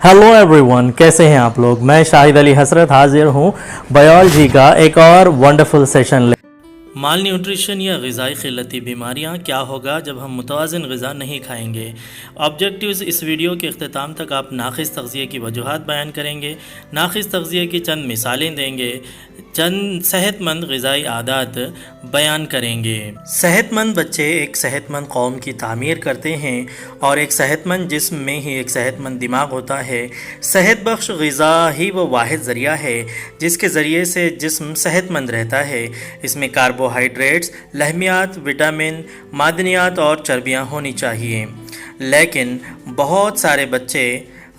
Hello everyone, कैसे हैं आप लोग। मैं शाहिद अली हसरत हाजिर हूँ बायोलॉजी का एक और वंडरफुल सेशन। माल न्यूट्रिशन या ग़िज़ाई क़िल्लती बीमारियाँ क्या होगा जब हम मुतवाज़िन ग़िज़ा नहीं खाएंगे। ऑब्जेक्टिव्स इस वीडियो के अख्ताम तक आप नाक़िस तग़ज़िये की वजूहात बयान करेंगे, नाक़िस तग़ज़िये की चंद मिसालें देंगे, चंद सेहतमंद ग़िज़ाई आदात बयान करेंगे। सेहतमंद बच्चे एक सेहतमंद कौम की तामीर करते हैं और एक सेहतमंद जिस्म में ही एक सेहतमंद दिमाग होता है। सेहत बख्श ग़िज़ा ही वो वाहिद ज़रिया है जिसके ज़रिए से जिस्म सेहतमंद रहता है। इसमें कार्बोहाइड्रेट्स, लहमियात, विटामिन, मादनियात और चर्बियाँ होनी चाहिए। लेकिन बहुत सारे बच्चे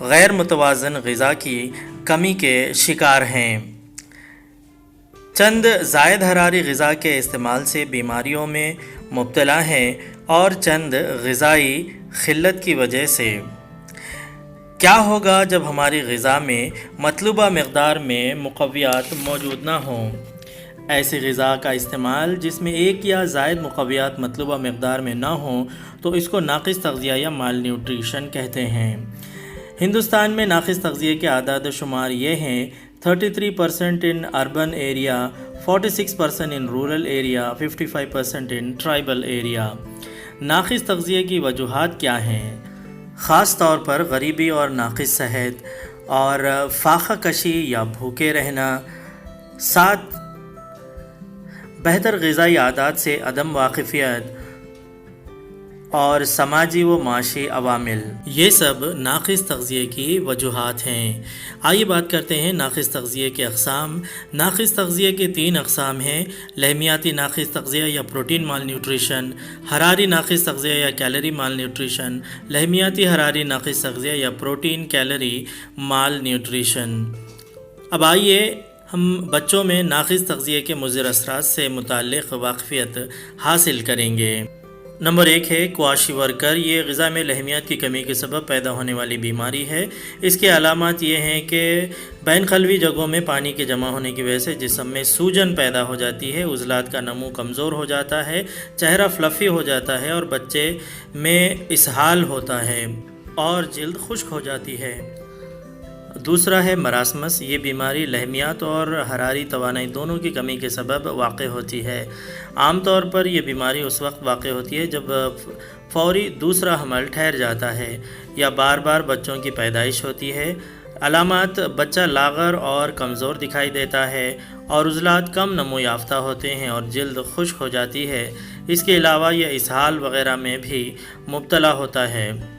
गैर मुतवाज़न ग़िज़ा की कमी के शिकार हैं। चंद ज़ायद हरारी ग़िज़ा के इस्तेमाल से बीमारियों में मुब्तला हैं और चंद ग़िज़ाई क़िल्लत की वजह से। क्या होगा जब हमारी ग़िज़ा में मतलूबा मक़दार में मुक़व्वियात मौजूद ना हों। ऐसी ग़िज़ा का इस्तेमाल जिसमें एक या ज़ायद मुक़व्वियात मतलूबा मक़दार में ना हों तो इसको नाक़िस तग़ज़िया या माल न्यूट्रिशन कहते हैं। हिंदुस्तान में नाक़िस तग़ज़िये के आदाद शुमार ये हैं: 33% in urban area, 46% in rural area, 55% in tribal area। नाक़िस तग़ज़िये की वजूहात क्या हैं? ख़ास तौर पर गरीबी और नाक़िस सेहत और फाक़ा कशी या भूखे रहना, साथ बेहतर ग़िज़ाई आदात से अदम वाक़िफ़ियत और समाजी व माशी अवामिल, ये सब नाक़िस तग़ज़िये की वजूहात हैं। आइए बात करते हैं नाक़िस तग़ज़िये के अक़साम। नाक़िस तग़ज़िये के 3 अक़साम हैं: लहमियाती नाक़िस तग़ज़िया या प्रोटीन माल न्यूट्रिशन, हरारी नाक़िस तग़ज़िया या कैलोरी माल न्यूट्रिशन, लहमियाती हरारी नाक़िस तग़ज़िया या प्रोटीन कैलोरी माल न्यूट्रिशन। अब आइए हम बच्चों में नाक़िस तग़ज़िये के मुज़िर असरात से मुताल्लिक़ वाक़फ़ियत हासिल करेंगे। नंबर 1 है क्वाशिवर्कर। ये ग़िज़ा में लहमियात की कमी के सबब पैदा होने वाली बीमारी है। इसके अलामात ये हैं कि बैनक़ल्बी जगहों में पानी के जमा होने की वजह से जिस्म में सूजन पैदा हो जाती है, उज़लात का नमू कमज़ोर हो जाता है, चेहरा फ्लफ़ी हो जाता है और बच्चे में इसहाल होता है और जिल्द खुश्क हो जाती है। दूसरा है मरासमस। ये बीमारी लहमियात और हरारी तवानाई दोनों की कमी के सबब वाक़ होती है। आम तौर पर यह बीमारी उस वक्त वाक़ होती है जब फ़ौरी दूसरा हमल ठहर जाता है या बार बार बच्चों की पैदाइश होती है। अलामात: बच्चा लाग़र और कमज़ोर दिखाई देता है और उज़लात कम नमो याफ्ता होते हैं और जिल्द खुश्क हो जाती है। इसके अलावा यह इसहाल वग़ैरह में भी मुब्तला होता है।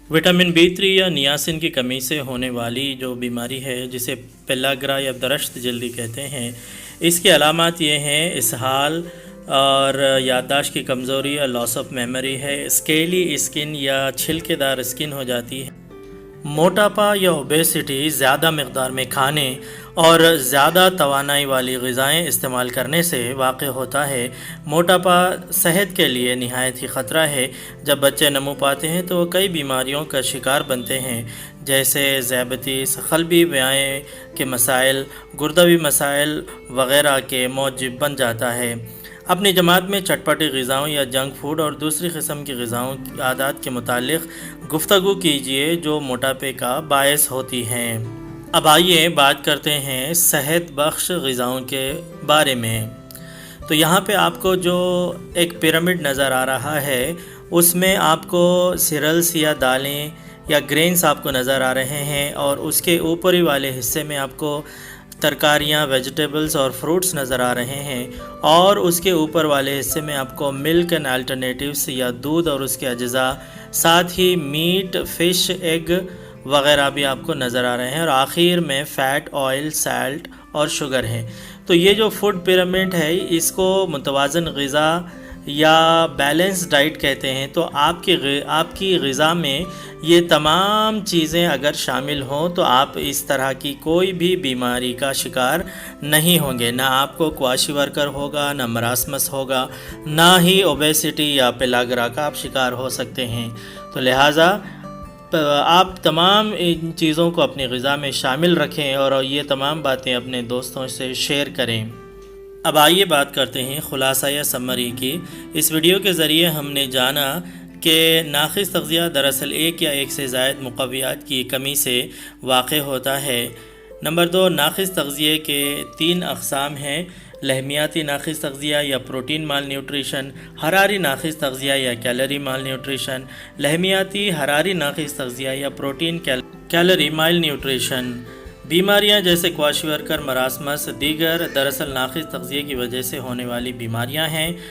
विटामिन B3 या नियासिन की कमी से होने वाली जो बीमारी है जिसे पेल्लाग्रा या दरश्त जल्दी कहते हैं, इसके अलामात ये हैं: इसहाल और याददाश्त की कमज़ोरी या लॉस ऑफ मेमोरी है। स्केली स्किन या छिलकेदार स्किन हो जाती है। मोटापा या ओबेसिटी ज़्यादा मक़दार में खाने और ज़्यादा तवानाई वाली ग़िज़ाएँ इस्तेमाल करने से वाक़ होता है। मोटापा सेहत के लिए नहायत ही ख़तरा है। जब बच्चे नमू पाते हैं तो कई बीमारियों का शिकार बनते हैं, जैसे ज़ियाबतीस, क़ल्बी व्याय के मसाइल, गुर्दवी मसाइल वग़ैरह के मौजिब बन जाता है। अपनी जमात में चटपटी ग़िज़ाओं या जंक फूड और दूसरी किस्म की ग़िज़ाओं की आदत के मुतालिक गुफ्तगू कीजिए जो मोटापे का बायस होती हैं। अब आइए बात करते हैं सेहत बख्श ग़िज़ाओं के बारे में। तो यहाँ पे आपको जो एक पिरामिड नज़र आ रहा है उसमें आपको सीरियल्स या दालें या ग्रेन्स आपको नज़र आ रहे हैं और उसके ऊपरी वाले हिस्से में आपको तरकारियाँ, वेजिटेबल्स और फ्रूट्स नज़र आ रहे हैं और उसके ऊपर वाले हिस्से में आपको मिल्क एंड अल्टरनेटिव्स या दूध और उसके अज्जा, साथ ही मीट, फ़िश, एग वग़ैरह भी आपको नज़र आ रहे हैं और आखिर में फ़ैट, ऑयल, साल्ट और शुगर है। तो ये जो फूड पिरामिड है इसको मुतवाज़न ग़िज़ा या बैलेंस डाइट कहते हैं। तो आपकी ग़िज़ा में ये तमाम चीज़ें अगर शामिल हों तो आप इस तरह की कोई भी बीमारी का शिकार नहीं होंगे। ना आपको क्वाशिवर्कर होगा, ना मरासमस होगा, ना ही ओबेसिटी या पेल्लाग्रा का आप शिकार हो सकते हैं। तो लिहाजा आप तमाम इन चीज़ों को अपनी ग़िज़ा में शामिल रखें और ये तमाम बातें अपने दोस्तों से शेयर करें। अब आइए बात करते हैं ख़ुलासा या समरी की। इस वीडियो के ज़रिए हमने जाना کہ ناقص تغذیہ دراصل ایک یا ایک سے زائد مقویات کی کمی سے واقع ہوتا ہے۔ نمبر 2، ناقص تغذیے کے 3 اقسام ہیں: لحمیاتی ناقص تغذیہ یا پروٹین مال نیوٹریشن، حراری ناقص تغذیہ یا کیلری مال نیوٹریشن۔ لحمیاتی حراری ناقص تغذیہ یا پروٹین کیلری مال نیوٹریشن بیماریاں جیسے کواشیورکر مراسمس دیگر دراصل ناقص تغذیے کی وجہ سے ہونے والی بیماریاں ہیں۔